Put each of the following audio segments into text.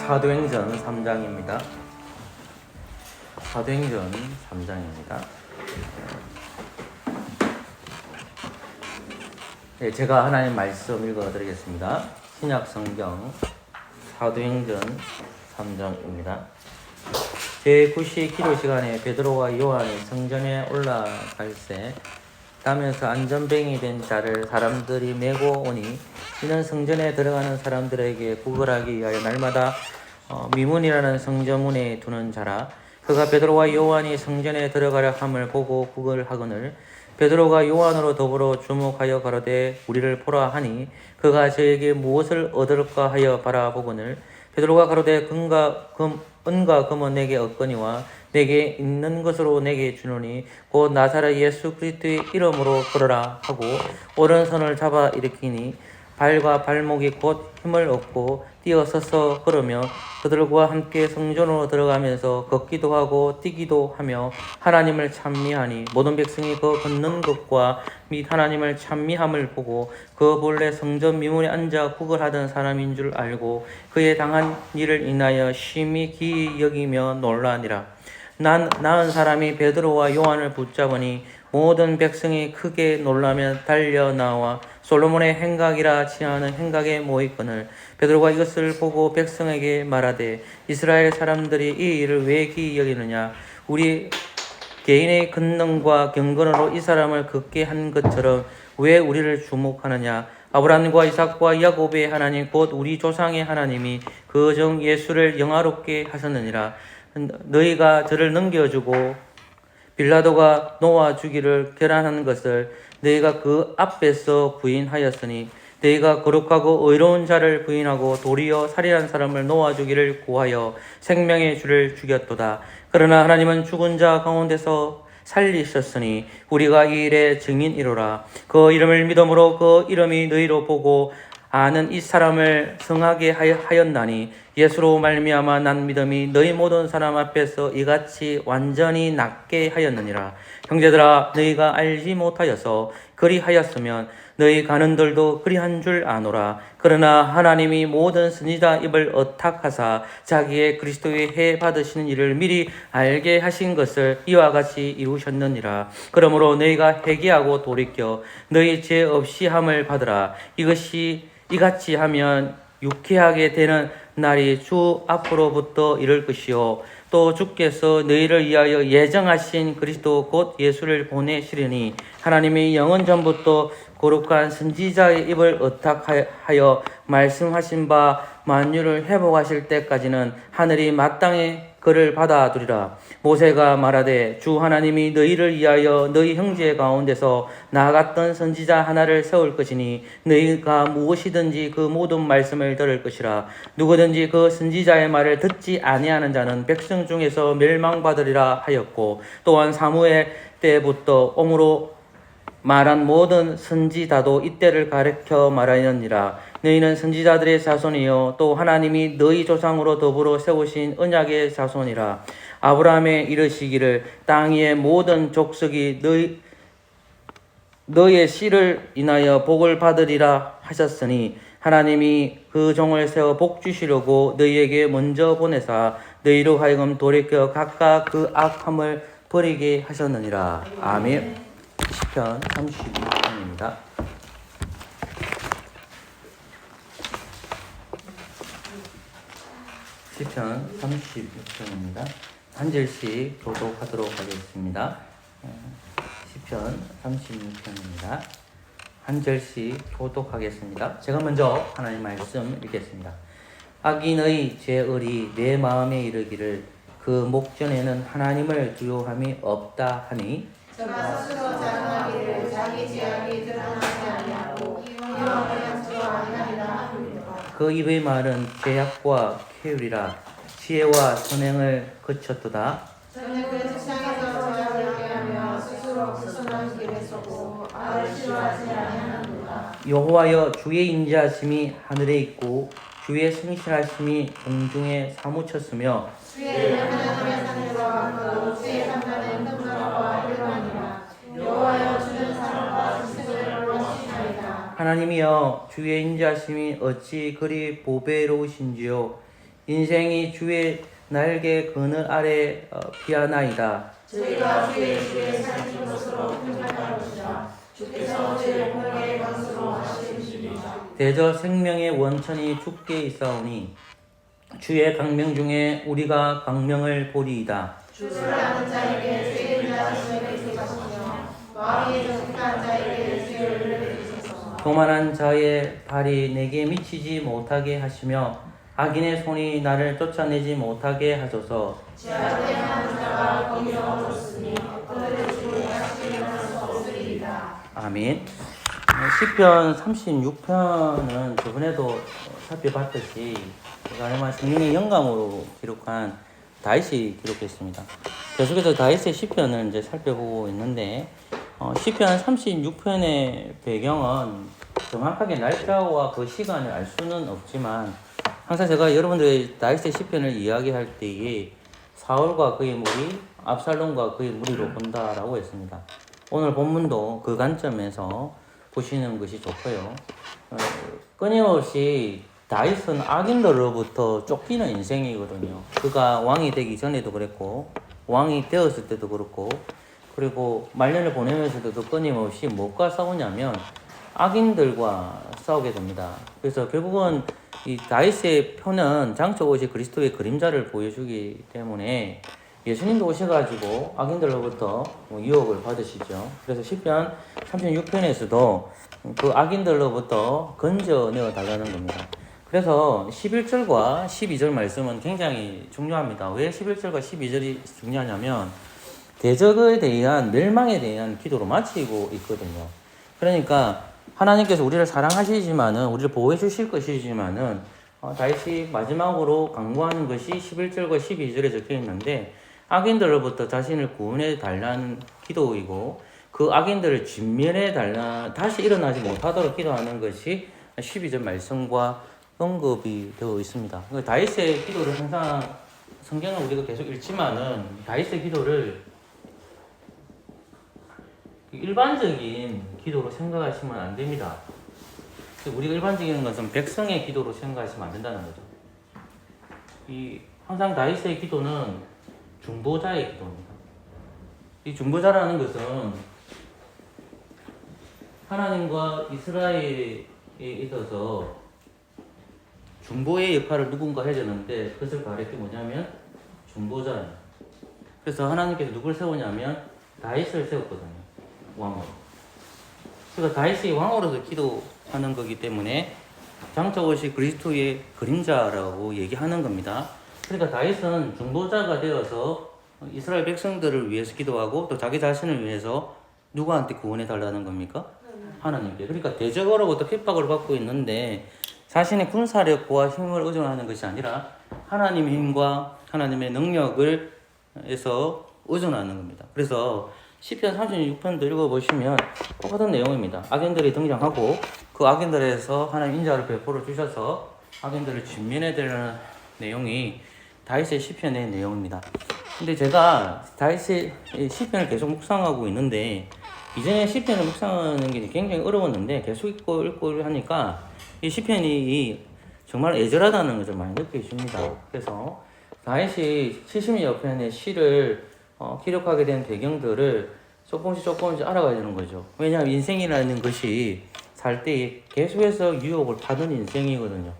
사도행전 3장입니다. 사도행전 3장입니다. 네, 제가 하나님 말씀 읽어드리겠습니다. 신약성경 사도행전 3장입니다. 제9시 기도 시간에 베드로와 요한이 성전에 올라갈 때 따면서 안전뱅이 된 자를 사람들이 메고 오니 이는 성전에 들어가는 사람들에게 구걸하기 위하여 날마다 미문이라는 성전문에 두는 자라. 그가 베드로와 요한이 성전에 들어가려 함을 보고 구걸하거늘 베드로가 요한으로 더불어 주목하여 가로되 우리를 보라 하니 그가 저에게 무엇을 얻을까 하여 바라보거늘 베드로가 가로되 은과 금은 내게 없거니와 내게 있는 것으로 내게 주노니 곧 나사렛 예수 그리스도의 이름으로 걸어라 하고 오른손을 잡아 일으키니 발과 발목이 곧 힘을 얻고 뛰어서서 걸으며 그들과 함께 성전으로 들어가면서 걷기도 하고 뛰기도 하며 하나님을 찬미하니 모든 백성이 그 걷는 것과 및 하나님을 찬미함을 보고 그 본래 성전 미문에 앉아 구걸하던 사람인 줄 알고 그의 당한 일을 인하여 심히 기이 여기며 놀라니라. 나은 사람이 베드로와 요한을 붙잡으니 모든 백성이 크게 놀라며 달려 나와 솔로몬의 행각이라 칭하는 행각에 모이거늘 베드로가 이것을 보고 백성에게 말하되 이스라엘 사람들이 이 일을 왜 기이 여기느냐. 우리 개인의 권능과 경건으로 이 사람을 걷게 한 것처럼 왜 우리를 주목하느냐. 아브라함과 이삭과 야곱의 하나님 곧 우리 조상의 하나님이 그 종 예수를 영화롭게 하셨느니라. 너희가 저를 넘겨주고 빌라도가 놓아주기를 결단한 것을 너희가 그 앞에서 부인하였으니 너희가 거룩하고 의로운 자를 부인하고 도리어 살인한 사람을 놓아주기를 구하여 생명의 주를 죽였도다. 그러나 하나님은 죽은 자 가운데서 살리셨으니 우리가 이 일의 증인이로라. 그 이름을 믿음으로 그 이름이 너희로 보고 아는 이 사람을 성하게 하였나니 예수로 말미암아 난 믿음이 너희 모든 사람 앞에서 이같이 완전히 낫게 하였느니라. 형제들아 너희가 알지 못하여서 그리하였으면 너희 가는들도 그리한 줄 아노라. 그러나 하나님이 모든 선지자 입을 어탁하사 자기의 그리스도의 해 받으시는 일을 미리 알게 하신 것을 이와 같이 이루셨느니라. 그러므로 너희가 회개하고 돌이켜 너희 죄 없이 함을 받으라. 이같이 하면 유쾌하게 되는 날이 주 앞으로부터 이를 것이요 또 주께서 너희를 위하여 예정하신 그리스도 곧 예수를 보내시리니 하나님이 영원 전부터 거룩한 선지자의 입을 의탁하여 말씀하신 바 만유를 회복하실 때까지는 하늘이 마땅히 그를 받아두리라. 모세가 말하되 주 하나님이 너희를 위하여 너희 형제 가운데서 나아갔던 선지자 하나를 세울 것이니 너희가 무엇이든지 그 모든 말씀을 들을 것이라. 누구든지 그 선지자의 말을 듣지 아니하는 자는 백성 중에서 멸망받으리라 하였고 또한 사무엘 때부터 옴으로 말한 모든 선지자도 이때를 가리켜 말하였느니라. 너희는 선지자들의 자손이요 또 하나님이 너희 조상으로 더불어 세우신 언약의 자손이라. 아브라함에 이르시기를 땅 위의 모든 족속이 너의 씨를 인하여 복을 받으리라 하셨으니 하나님이 그 종을 세워 복 주시려고 너희에게 먼저 보내사 너희로 하여금 돌이켜 각각 그 악함을 버리게 하셨느니라. 아멘. 시편 32편입니다. 시편 32편입니다. 한 절씩 교독하도록 하겠습니다. 시편 36편입니다. 한 절씩 교독하겠습니다. 제가 먼저 하나님 말씀 읽겠습니다. 악인의 죄을이 내 마음에 이르기를 그 목전에는 하나님을 두려움이 없다 하니 저가 스스로 자랑하기를 자기 죄악이 드러나지 아니하고 이왕을 양치로 아니하리라 합니다. 그 입의 말은 죄악과 쾌율이라 지혜와 선행을 거쳤도다. 저는 그 세상에서 저를 하며 스스로 스스로는 길에 서고 아를 싫어하지 아니하는도다. 여호와여 주의 인자하심이 하늘에 있고 주의 성실하심이 공중에 사무쳤으며 주의 하나님의 산에서 함께 주의 산단은 흠나와 일반이라. 여호와여 주는 사랑과 진실을 원하시나이다. 하나님이여 주의 인자하심이 어찌 그리 보배로우신지요. 인생이 주의 날개 그늘 아래 피하나이다. 저희가 주의 살린 것으로 평안할 것이다. 주께서 저희를 공경의 것으로 하시리이다. 대저 생명의 원천이 주께 있사오니 주의 강명 중에 우리가 강명을 보리이다. 주를 아는 자에게 주의 자신을 주시며 마음이 정직한 자에게 주를 주소서. 교만한 자의 발이 내게 미치지 못하게 하시며 악인의 손이 나를 쫓아내지 못하게 하소서. 제한된 자가 거기서 얻었으니 그들을 주의 하시리는 수 없으리이다. 아멘. 시편 36편은 저번에도 살펴봤듯이 아마 성령의 영감으로 기록한 다윗이 기록했습니다. 계속해서 다윗의 시편을 이제 살펴보고 있는데 시편 36편의 배경은 정확하게 날짜와 그 시간을 알 수는 없지만 항상 제가 여러분들의 다윗의 시편을 이야기할 때에 사울과 그의 무리, 압살롬과 그의 무리로 본다라고 했습니다. 오늘 본문도 그 관점에서 보시는 것이 좋고요. 끊임없이 다윗은 악인들로부터 쫓기는 인생이거든요. 그가 왕이 되기 전에도 그랬고 왕이 되었을 때도 그렇고 그리고 말년을 보내면서도 끊임없이 무엇과 싸우냐면 악인들과 싸우게 됩니다. 그래서 결국은 이 다윗의 표는 장차 오실 그리스도의 그림자를 보여주기 때문에 예수님도 오셔가지고 악인들로부터 유혹을 받으시죠. 그래서 시편 36편에서도 그 악인들로부터 건져내어 달라는 겁니다. 그래서 11절과 12절 말씀은 굉장히 중요합니다. 왜 11절과 12절이 중요하냐면 대적에 대한 멸망에 대한 기도로 마치고 있거든요. 그러니까 하나님께서 우리를 사랑하시지만은 우리를 보호해 주실 것이지만은 다윗이 마지막으로 강구하는 것이 11절과 12절에 적혀 있는데 악인들로부터 자신을 구원해 달라는 기도이고 그 악인들을 진멸해 달라 다시 일어나지 못하도록 기도하는 것이 12절 말씀과 언급이 되어 있습니다. 다윗의 기도를 항상 성경을 우리가 계속 읽지만은 다윗의 기도를 일반적인 기도로 생각하시면 안 됩니다. 우리가 일반적인 것은 백성의 기도로 생각하시면 안 된다는 거죠. 항상 다윗의 기도는 중보자의 기도입니다. 이 중보자라는 것은 하나님과 이스라엘에 있어서 중보의 역할을 누군가 해야 되는데 그것을 가리켜 뭐냐면 중보자예요. 그래서 하나님께서 누굴 세우냐면 다윗을 세웠거든요. 왕으로. 그러니까 다윗이 왕으로서 기도하는 거기 때문에 장차 오실 그리스도의 그림자라고 얘기하는 겁니다. 그러니까 다윗은 중보자가 되어서 이스라엘 백성들을 위해서 기도하고 또 자기 자신을 위해서 누구한테 구원해 달라는 겁니까? 하나님께. 그러니까 대적으로부터 핍박을 받고 있는데 자신의 군사력과 힘을 의존하는 것이 아니라 하나님의 힘과 하나님의 능력을 해서 의존하는 겁니다. 그래서 시편 36편도 읽어보시면 똑같은 내용입니다. 악인들이 등장하고 그 악인들에서 하나님 인자를 베풀어 주셔서 악인들을 진멸해드리는 내용이 다윗의 시편의 내용입니다. 근데 제가 다윗의 시편을 계속 묵상하고 있는데 이전에 시편을 묵상하는 게 굉장히 어려웠는데 계속 읽고 하니까 이 시편이 정말 애절하다는 것을 많이 느껴집니다. 그래서 다윗이 70여 편의 시를 기록하게 된 배경들을 조금씩 알아가야 되는 거죠. 왜냐하면 인생이라는 것이 살 때 계속해서 유혹을 받는 인생이거든요.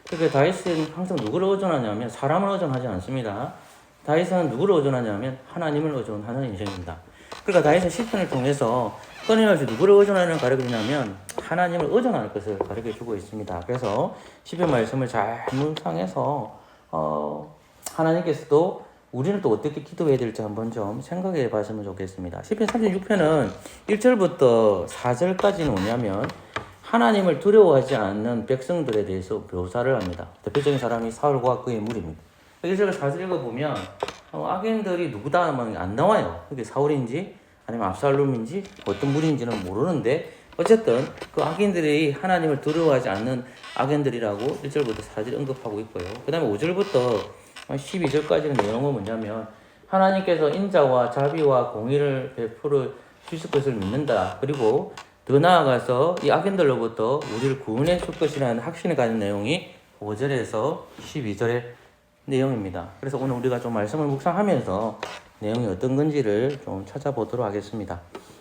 그러니까 다윗은 항상 누구를 의존하냐면 사람을 의존하지 않습니다. 다윗은 누구를 의존하냐면 하나님을 의존하는 인생입니다. 그러니까 다윗은 시편을 통해서 끊임없이 누구를 의존하는 가르쳐주냐면 하나님을 의존할 것을 가르쳐주고 있습니다. 그래서 시편 말씀을 잘 묵상해서 하나님께서도 우리는 또 어떻게 기도해야 될지 한번 좀 생각해 봤으면 좋겠습니다. 시편 36편은 1절부터 4절까지는 뭐냐면 하나님을 두려워하지 않는 백성들에 대해서 묘사를 합니다. 대표적인 사람이 사울과 그의 무리입니다. 1절과 4절 읽어보면 악인들이 누구다 하면 안 나와요. 그게 사울인지 아니면 압살롬인지 어떤 무리인지는 모르는데 어쨌든 그 악인들이 하나님을 두려워하지 않는 악인들이라고 1절부터 4절 언급하고 있고요. 그 다음에 5절부터 12절까지는 내용은 뭐냐면 하나님께서 인자와 자비와 공의를 베풀어 주실 것을 믿는다. 그리고 더 나아가서 이 악인들로부터 우리를 구원해 줄 것이라는 확신을 가진 내용이 5절에서 12절에 내용입니다. 그래서 오늘 우리가 좀 말씀을 묵상하면서 내용이 어떤 건지를 좀 찾아보도록 하겠습니다.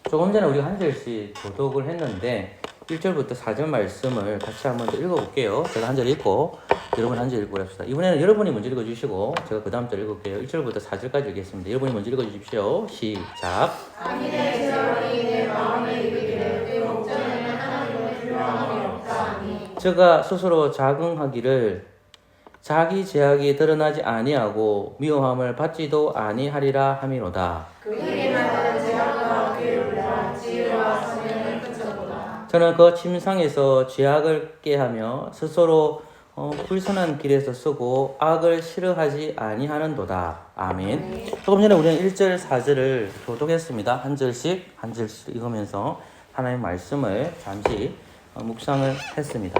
조금 전에 우리가 한 절씩 교독을 했는데 1절부터 4절 말씀을 같이 한번 읽어볼게요. 제가 한 절 읽고 여러분 한 절 읽고 합시다. 이번에는 여러분이 먼저 읽어주시고 제가 그 다음 절 읽을게요. 1절부터 4절까지 읽겠습니다. 여러분이 먼저 읽어주십시오. 시작. 자기네 제어리 내 마음에 이르기를 내 목전에는 하나님을 두려워함이 없다니. 저가 스스로 자긍하기를 자기 제약이 드러나지 아니하고 미워함을 받지도 아니하리라 함이로다. 그에게 나는 제약과 괴로움과 지혜와 선행을 끝쳤도다. 저는 그 침상에서 죄악을 깨하며 스스로 불선한 길에서 쓰고 악을 싫어하지 아니하는도다. 아멘. 조금 전에 우리는 1절 4절을 교독했습니다. 한 절씩 읽으면서 하나님의 말씀을 잠시 묵상을 했습니다.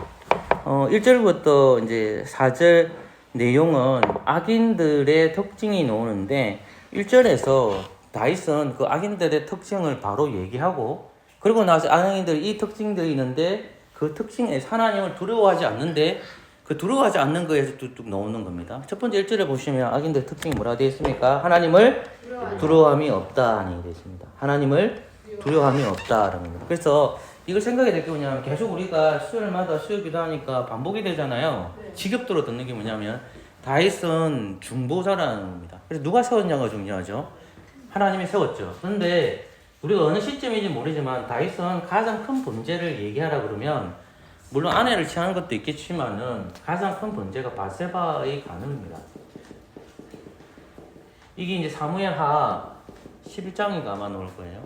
1절부터 이제 4절 내용은 악인들의 특징이 나오는데 1절에서 다윗은 그 악인들의 특징을 바로 얘기하고 그리고 나서 악인들이 이 특징들이 있는데 그 특징에 하나님을 두려워하지 않는데 그 두려워하지 않는 거에서 뚝뚝 나오는 겁니다. 첫 번째 1절에 보시면 악인들의 특징이 뭐라고 되어 있습니까? 하나님을 두려워함이 없다는 되어 있습니다. 하나님을 두려워함이 없다라는 겁니다. 그래서 이걸 생각이 될 게 뭐냐면 계속 우리가 수요일마다 수요 기도하니까 반복이 되잖아요. 지겹도록 듣는 게 뭐냐면 다윗은 중보자라는 겁니다. 그래서 누가 세웠냐가 중요하죠. 하나님이 세웠죠. 그런데 우리가 어느 시점인지 모르지만 다윗은 가장 큰 범죄를 얘기하라 그러면 물론 아내를 취하는 것도 있겠지만은 가장 큰 범죄가 바세바의 간음입니다. 이게 이제 사무엘하 11장인가 아마 나올 거예요.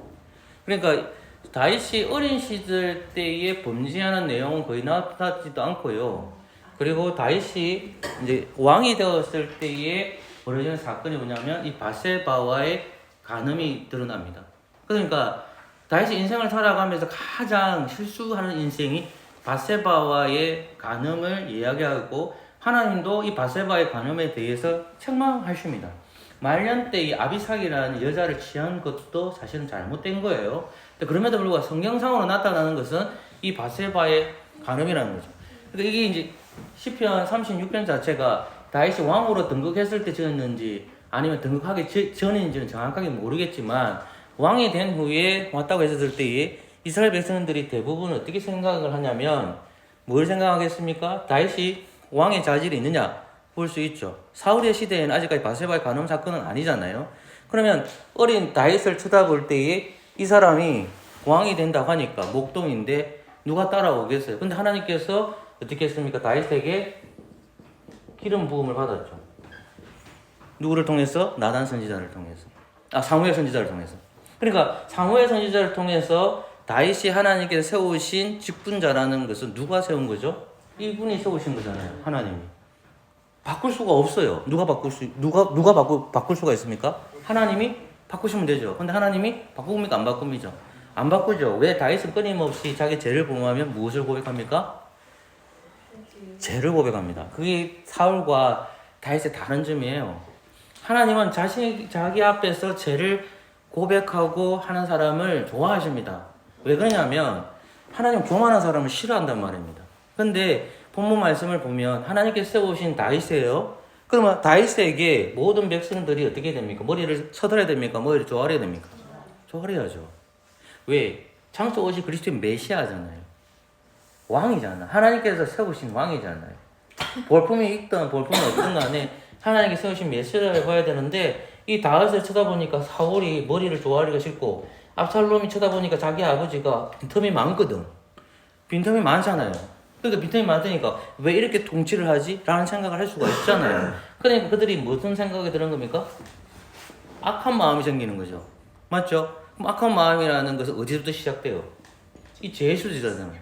그러니까 다윗이 어린 시절 때에 범죄하는 내용은 거의 나타나지도 않고요. 그리고 다윗이 이제 왕이 되었을 때에 벌어지는 사건이 뭐냐면 이 바세바와의 간음이 드러납니다. 그러니까 다윗이 인생을 살아가면서 가장 실수하는 인생이 바세바와의 간음을 이야기하고 하나님도 이 바세바의 간음에 대해서 책망하십니다. 말년 때 이 아비삭이라는 여자를 취한 것도 사실은 잘못된 거예요. 그럼에도 불구하고 성경상으로 나타나는 것은 이 바세바의 간음이라는 거죠. 그러니까 이게 이제 시편 36편 자체가 다윗이 왕으로 등극했을 때 지었는지 아니면 등극하기 전인지는 정확하게 모르겠지만 왕이 된 후에 왔다고 했을 때에 이스라엘 백성들이 대부분 어떻게 생각을 하냐면 뭘 생각하겠습니까? 다윗이 왕의 자질이 있느냐? 볼 수 있죠. 사울의 시대에는 아직까지 바세바의 간음 사건은 아니잖아요. 그러면 어린 다윗을 쳐다볼 때에 이 사람이 왕이 된다고 하니까 목동인데 누가 따라오겠어요? 근데 하나님께서 어떻게 했습니까? 다윗에게 기름 부음을 받았죠. 누구를 통해서? 나단 선지자를 통해서. 사무엘 선지자를 통해서. 그러니까 사무엘 선지자를 통해서 다윗이 하나님께서 세우신 직분자라는 것은 누가 세운 거죠? 이분이 세우신 거잖아요. 하나님이. 바꿀 수가 없어요. 누가 바꿀 수가 있습니까? 하나님이 바꾸시면 되죠. 근데 하나님이 바꿉니까? 안 바꿉니까? 안 바꾸죠. 왜 다윗은 끊임없이 자기 죄를 범하면 무엇을 고백합니까? 죄를 고백합니다. 그게 사울과 다윗의 다른 점이에요. 하나님은 자기 앞에서 죄를 고백하고 하는 사람을 좋아하십니다. 왜 그러냐면 하나님 교만한 사람을 싫어한단 말입니다. 근데 본문 말씀을 보면 하나님께서 세우신 다윗이에요. 그러면 다윗에게 모든 백성들이 어떻게 됩니까? 머리를 쳐들어야 됩니까? 머리를 조아려야 됩니까? 조아려야죠. 왜? 창세 오시 그리스도의 메시아잖아요. 왕이잖아. 하나님께서 세우신 왕이잖아요. 볼품이 있든 볼품이 없든 간에 하나님께서 세우신 메시아를 봐야 되는데 이 다윗을 쳐다보니까 사울이 머리를 조아리가 싫고 압살롬이 쳐다보니까 자기 아버지가 빈틈이 많거든. 빈틈이 많잖아요. 그러니까 빈틈이 많으니까 왜 이렇게 통치를 하지? 라는 생각을 할 수가 있잖아요. 그러니까 그들이 무슨 생각이 드는 겁니까? 악한 마음이 생기는 거죠. 맞죠? 그럼 악한 마음이라는 것은 어디서부터 시작돼요? 이 죄에서부터 시작하잖아요.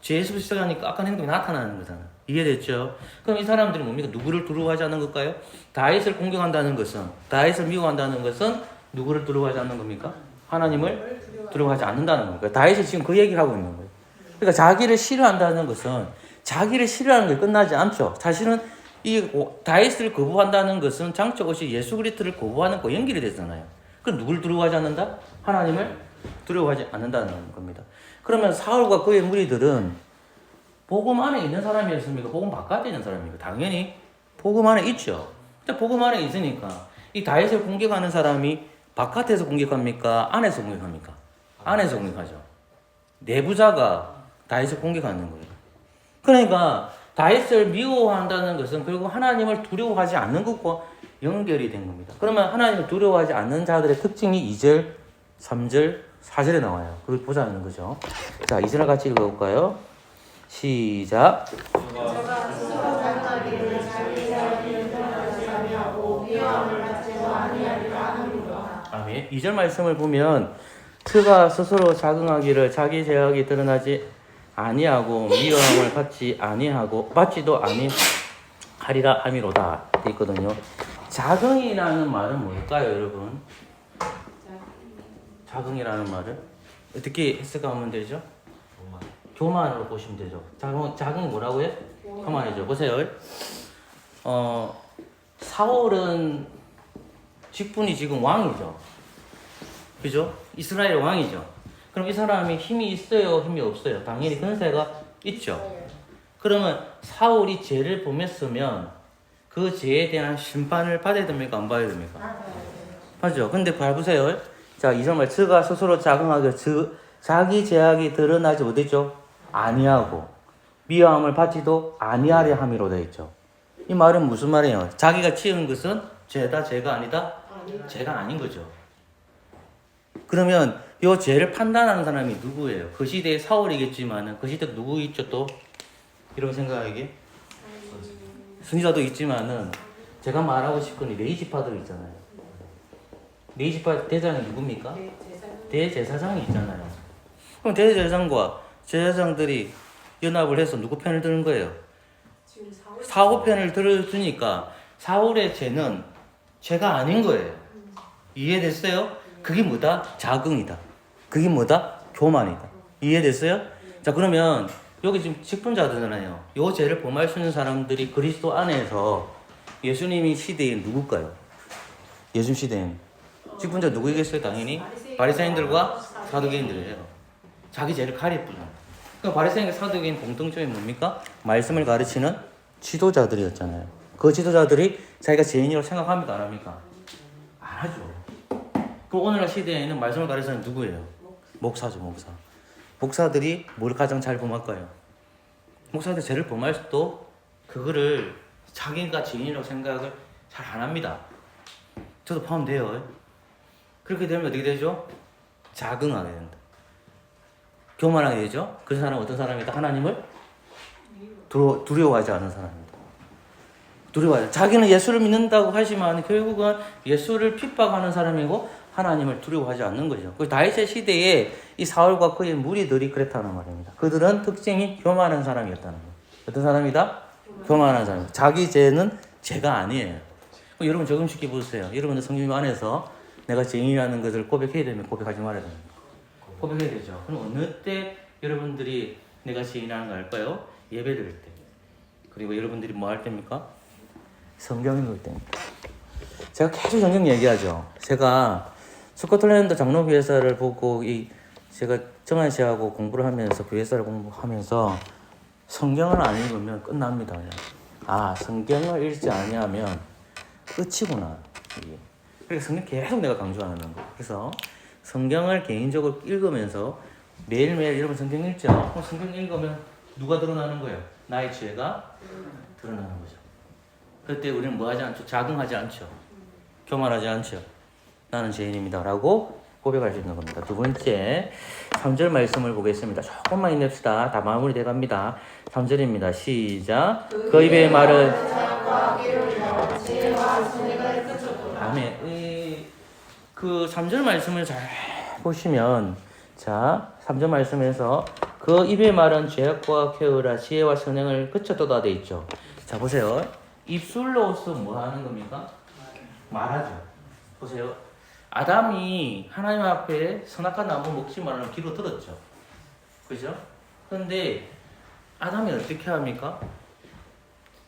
죄에서부터 시작하니까 악한 행동이 나타나는 거잖아요. 이해됐죠? 그럼 이 사람들이 뭡니까? 누구를 두려워하지 않는 걸까요? 다윗을 공경한다는 것은, 다윗을 미워한다는 것은 누구를 두려워하지 않는 겁니까? 하나님을 두려워하지 않는다는 겁니다. 다윗이 지금 그 얘기를 하고 있는 거예요. 그러니까 자기를 싫어한다는 것은 자기를 싫어하는 게 끝나지 않죠. 사실은 이 다윗을 거부한다는 것은 장차 오실 예수 그리스도를 거부하는 거 연결이 되잖아요. 그럼 누굴 두려워하지 않는다? 하나님을 두려워하지 않는다는 겁니다. 그러면 사울과 그의 무리들은 복음 안에 있는 사람이었습니까? 복음 바깥에 있는 사람입니까? 당연히 복음 안에 있죠. 근데 복음 안에 있으니까 이 다윗을 공격하는 사람이 바깥에서 공격합니까? 안에서 공격합니까? 안에서 공격하죠. 내부자가 다윗을 공격하는 거예요. 그러니까 다윗을 미워한다는 것은 결국 하나님을 두려워하지 않는 것과 연결이 된 겁니다. 그러면 하나님을 두려워하지 않는 자들의 특징이 2절, 3절, 4절에 나와요. 그걸 보자는 거죠. 자, 2절 같이 읽어볼까요? 시작. 저가 스스로 자랑하기를 자기 자랑이 인정하지 아니하고 미워함을 받지도 아니하리라 하는도다. 아멘. 2절 말씀을 보면 그가 스스로 자긍하기를 자기 죄악이 드러나지 아니하고 미워함을 받지도 아니하리라 함이로다 돼 있거든요. 자긍이라는 말은 뭘까요, 여러분? 자긍이라는 말을 어떻게 해석하면 되죠? 교만으로 보시면 되죠. 자긍이 뭐라고요? 교만이죠. 보세요. 사울은 직분이 지금 왕이죠. 그죠? 이스라엘 왕이죠. 그럼 이 사람이 힘이 있어요? 힘이 없어요? 당연히 권세가 있죠. 그러면 사울이 죄를 범했으면 그 죄에 대한 심판을 받아야 됩니까? 안 받아야 됩니까? 맞죠? 근데 잘 보세요. 자, 이 정말 저가 스스로 자긍하게 자기 죄악이 드러나지 못했죠? 아니하고 미워함을 받지도 아니하려 함이로 되어 있죠. 이 말은 무슨 말이에요? 자기가 지은 것은 죄다, 죄가 아니다? 죄가 아닌 거죠. 그러면 이 죄를 판단하는 사람이 누구예요? 그 시대의 사울이겠지만 그 시대 누구 있죠 또? 이런 생각에게 선지자도 있지만은 제가 말하고 싶은 레이지파들 있잖아요. 레이지파 대장이 누굽니까? 대제사장이 있잖아요. 그럼 대제사장과 제사장들이 연합을 해서 누구 편을 드는 거예요? 사울 편을 들어주니까 사울의 죄는 죄가 아닌 거예요. 이해됐어요? 그게 뭐다? 자긍이다. 그게 뭐다? 교만이다. 이해됐어요? 자, 그러면 여기 지금 직분자들잖아요. 요 죄를 범할 수 있는 사람들이 그리스도 안에서 예수님이 시대에 누굴까요? 예수님 시대엔 직분자 누구이겠어요? 당연히 바리새인들과 사두개인들이에요. 자기 죄를 가릴 뿐. 그러니까 바리새인과 사두개인 공통점이 뭡니까? 말씀을 가르치는 지도자들이었잖아요. 그 지도자들이 자기가 죄인이라고 생각합니까? 안 합니까? 안 하죠. 그 오늘날 시대에는 말씀을 가르치는 누구예요? 목사죠, 목사. 목사들이 뭘 가장 잘 범할까요? 목사들 죄를 범할 수도 그거를 자기가 죄인이라고 생각을 잘 안 합니다. 저도 포함돼요. 그렇게 되면 어떻게 되죠? 자긍하게 된다. 교만하게 되죠? 그 사람은 어떤 사람이다? 하나님을 두려워하지 않는 사람입니다. 두려워하지. 자기는 예수를 믿는다고 하지만 결국은 예수를 핍박하는 사람이고 하나님을 두려워하지 않는 거죠. 그 다윗의 시대에 이 사울과 그의 무리들이 그랬다는 말입니다. 그들은 특징이 교만한 사람이었다는 거예요. 어떤 사람이다? 교만한 사람. 자기 죄는 죄가 아니에요. 여러분 적용시켜 보세요. 여러분들 성경 안에서 내가 죄인이라는 것을 고백해야 되면 고백하지 말아야 됩니다. 고백해야 되죠. 그럼 어느 때 여러분들이 내가 죄인이라는 걸 알까요? 예배 드릴 때. 그리고 여러분들이 뭐 할 때입니까? 성경 읽을 때입니다. 제가 계속 성경 얘기하죠. 제가 스코틀랜드 장로교회사를 보고 제가 정한 씨하고 공부를 하면서 교회사를 공부하면서 성경을 안 읽으면 끝납니다. 그냥. 아, 성경을 읽지 아니하면 끝이구나. 이게. 그래서 성경 계속 내가 강조하는 거. 그래서 성경을 개인적으로 읽으면서 매일매일 여러분 성경 읽죠. 그럼 성경 읽으면 누가 드러나는 거예요? 나의 죄가 드러나는 거죠. 그때 우리는 뭐 하지 않죠? 자긍하지 않죠. 교만하지 않죠. 나는 죄인입니다. 라고 고백할 수 있는 겁니다. 두 번째, 3절 말씀을 보겠습니다. 조금만 힘냅시다. 다 마무리돼 갑니다. 3절입니다. 시작. 그 입의 말은 아멘. 그 3절 말씀을 잘 보시면 자, 3절 말씀에서 그 입의 말은 죄악과 쾌으라 지혜와 선행을 그쳤도다 돼 있죠. 자, 보세요. 입술로서 뭐 하는 겁니까? 말하죠. 보세요. 아담이 하나님 앞에 선악과 나무 먹지 말라는 기도 들었죠. 그죠? 그런데 아담이 어떻게 합니까?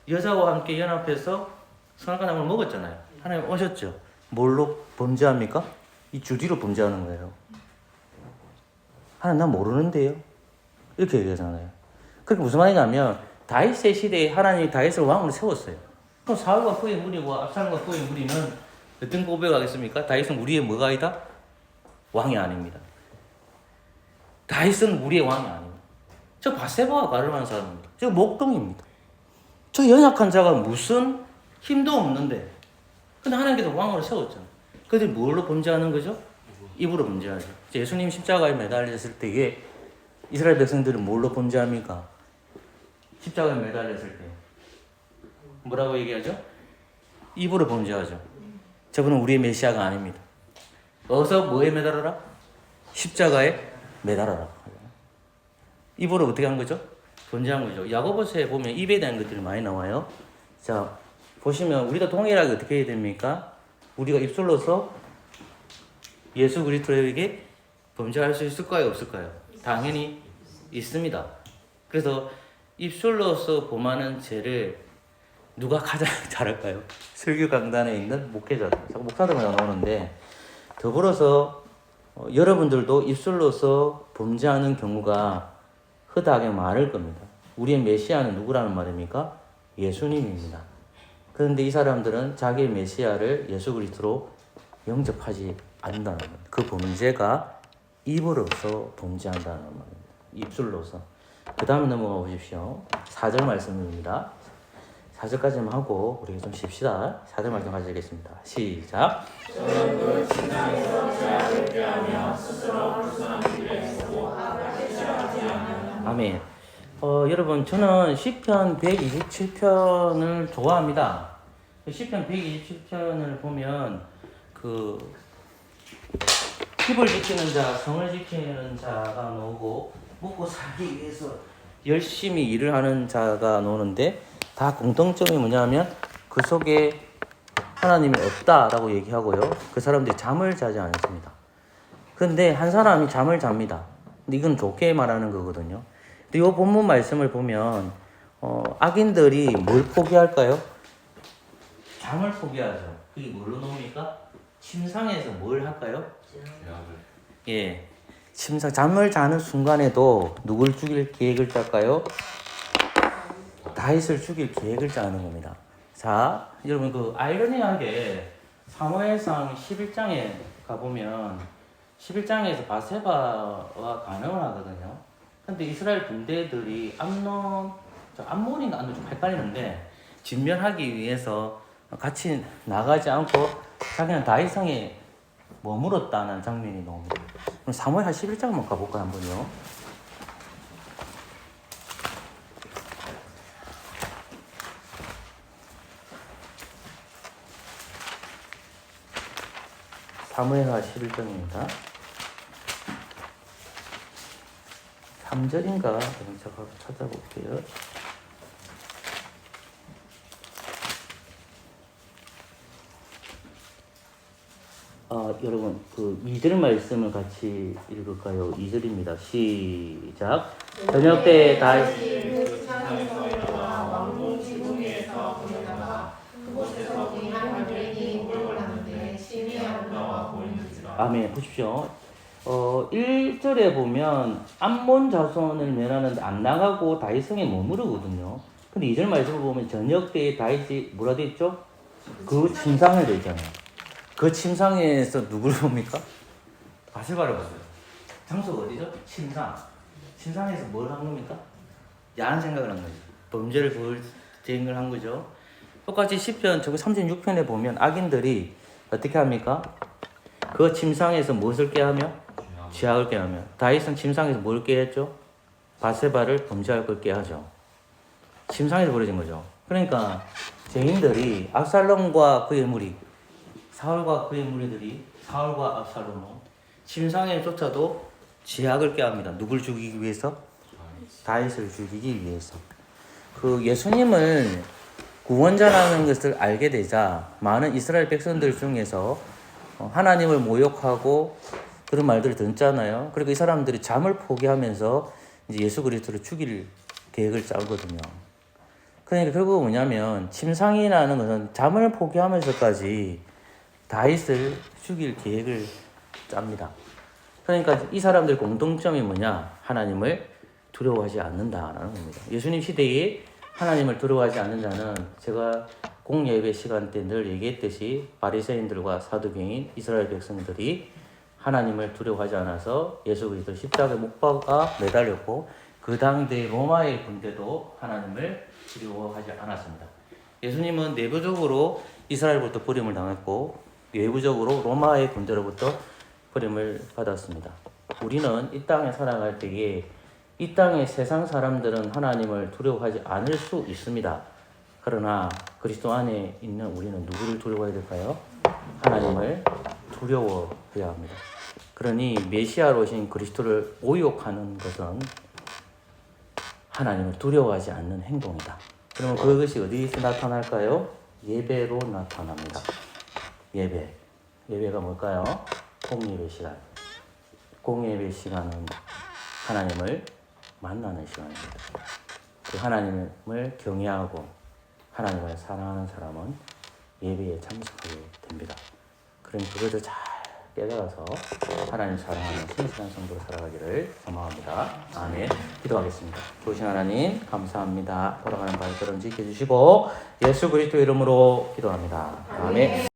여자와 함께 연합해서 선악과 나무를 먹었잖아요. 하나님 오셨죠. 뭘로 범죄합니까? 이 주디로 범죄하는 거예요. 하나님 나 모르는데요. 이렇게 얘기하잖아요. 그게 무슨 말이냐면 다윗의 시대에 하나님이 다윗을 왕으로 세웠어요. 그럼 사울과 그의 무리와 압살롬과 그의 무리는 어떤 고백하겠습니까? 다윗은 우리의 뭐가 아니다? 왕이 아닙니다. 다윗은 우리의 왕이 아닙니다. 저 바세바와 가늠하는 사람입니다. 저 목동입니다. 저 연약한 자가 무슨 힘도 없는데 근데 하나님께서 왕으로 세웠잖아요. 그들이 뭘로 범죄하는 거죠? 입으로 범죄하죠. 예수님 십자가에 매달렸을 때에 이스라엘 백성들은 뭘로 범죄합니까? 십자가에 매달렸을 때 뭐라고 얘기하죠? 입으로 범죄하죠. 저분은 우리의 메시아가 아닙니다. 어서 뭐에 매달아라? 십자가에 매달아라. 입으로 어떻게 한 거죠? 범죄한 거죠. 야고보서에 보면 입에 대한 것들이 많이 나와요. 자, 보시면 우리가 동일하게 어떻게 해야 됩니까? 우리가 입술로서 예수 그리스도에게 범죄할 수 있을까요? 없을까요? 당연히 있습니다. 그래서 입술로서 범하는 죄를 누가 가장 잘할까요? 설교 강단에 있는 목회자들. 목사들만 나오는데 더불어서 여러분들도 입술로서 범죄하는 경우가 흔하게 많을 겁니다. 우리의 메시아는 누구라는 말입니까? 예수님입니다. 그런데 이 사람들은 자기의 메시아를 예수 그리스도로 영접하지 않는다는 겁니다. 그 범죄가 입으로서 범죄한다는 말입니다. 입술로서. 그 다음에 넘어가 보십시오. 4절 말씀입니다. 4절까지만 하고 우리 좀 쉽시다. 4절 말씀 가지겠습니다. 시작. 아멘. 여러분 저는 시편 127편을 좋아합니다. 시편 127편을 보면 그 힙을 지키는 자, 성을 지키는 자가 나오고 먹고 살기 위해서 열심히 일을 하는 자가 나오는데 다 공통점이 뭐냐면 그 속에 하나님이 없다라고 얘기하고요. 그 사람들이 잠을 자지 않습니다. 그런데 한 사람이 잠을 잡니다. 근데 이건 좋게 말하는 거거든요. 근데 이 본문 말씀을 보면 악인들이 뭘 포기할까요? 잠을 포기하죠. 그게 뭘로 나옵니까? 침상에서 뭘 할까요? 예, 침상 잠을 자는 순간에도 누굴 죽일 계획을 짤까요? 다윗을 죽일 계획을 짜는 겁니다. 자, 여러분 그 아이러니하게 사무엘상 11장에 가보면 11장에서 바세바와 간음을 하거든요. 근데 이스라엘 군대들이 암몬인가 좀 헷갈리는데 진멸하기 위해서 같이 나가지 않고 자기는 다윗성에 머물었다는 장면이 나옵니다. 그럼 사무엘하 11장 한번 가볼까요, 한번요? 사무엘하 11장입니다. 3절인가? 제가 찾아볼게요. 여러분 그 2절 말씀을 같이 읽을까요? 2절입니다. 시작. 저녁 때 다윗이 왕궁 지붕에서 보내다가 그곳에서 한 여인이 목욕을 하는데 시미한 문화가 보이는지라. 아멘. 보십시오. 1절에 보면 암몬 자손을 멸하는데 안 나가고 다윗성에 머무르거든요. 근데 2절 말씀을 보면 저녁 때에 다윗이 뭐라 돼 있죠? 그 침상에 돼 있잖아요. 그 침상에서 누구를 봅니까? 바세바를 봤어요. 장소가 어디죠? 침상. 침상에서 뭘 한 겁니까? 야한 생각을 한 거죠. 범죄를 벌 대응을 한 거죠. 똑같이 시편 저기 36편에 보면 악인들이 어떻게 합니까? 그 침상에서 무엇을 깨하며? 죄악을 깨하며. 다윗은 침상에서 뭘 깨했죠? 바세바를 범죄할 걸 깨하죠. 침상에서 벌어진 거죠. 그러니까 죄인들이 압살롬과 그의 무리, 사울과 그의 무리들이 사울과 압살롬은 침상에조차도 죄악을 깨합니다. 누굴 죽이기 위해서? 다윗을 죽이기 위해서. 그 예수님을 구원자라는 것을 알게 되자 많은 이스라엘 백성들 중에서 하나님을 모욕하고 그런 말들을 듣잖아요. 그리고 이 사람들이 잠을 포기하면서 이제 예수 그리스도를 죽일 계획을 짜거든요. 그러니까 결국 뭐냐면 침상이라는 것은 잠을 포기하면서까지 다윗을 죽일 계획을 짭니다. 그러니까 이 사람들 공통점이 뭐냐? 하나님을 두려워하지 않는다라는 겁니다. 예수님 시대에 하나님을 두려워하지 않는 자는 제가 공예배 시간 때 늘 얘기했듯이 바리새인들과 사두개인 이스라엘 백성들이 하나님을 두려워하지 않아서 예수 그리스도 십자가에 못 박아 매달렸고 그 당대 로마의 군대도 하나님을 두려워하지 않았습니다. 예수님은 내부적으로 이스라엘부터 버림을 당했고 외부적으로 로마의 군대로부터 버림을 받았습니다. 우리는 이 땅에 살아갈 때에 이 땅의 세상 사람들은 하나님을 두려워하지 않을 수 있습니다. 그러나 그리스도 안에 있는 우리는 누구를 두려워해야 될까요? 하나님을 두려워해야 합니다. 그러니 메시아로 오신 그리스도를 모욕하는 것은 하나님을 두려워하지 않는 행동이다. 그러면 그것이 어디서 나타날까요? 예배로 나타납니다. 예배가 뭘까요? 공예배 시간. 공예배 시간은 하나님을 만나는 시간입니다. 그 하나님을 경외하고 하나님을 사랑하는 사람은 예배에 참석하게 됩니다. 그러니 그것을 잘 깨달아서 하나님 사랑하는 신실한 성도로 살아가기를 소망합니다. 아멘. 기도하겠습니다. 좋으신 하나님 감사합니다. 돌아가는 발걸음 지켜주시고 예수 그리스도 이름으로 기도합니다. 아멘.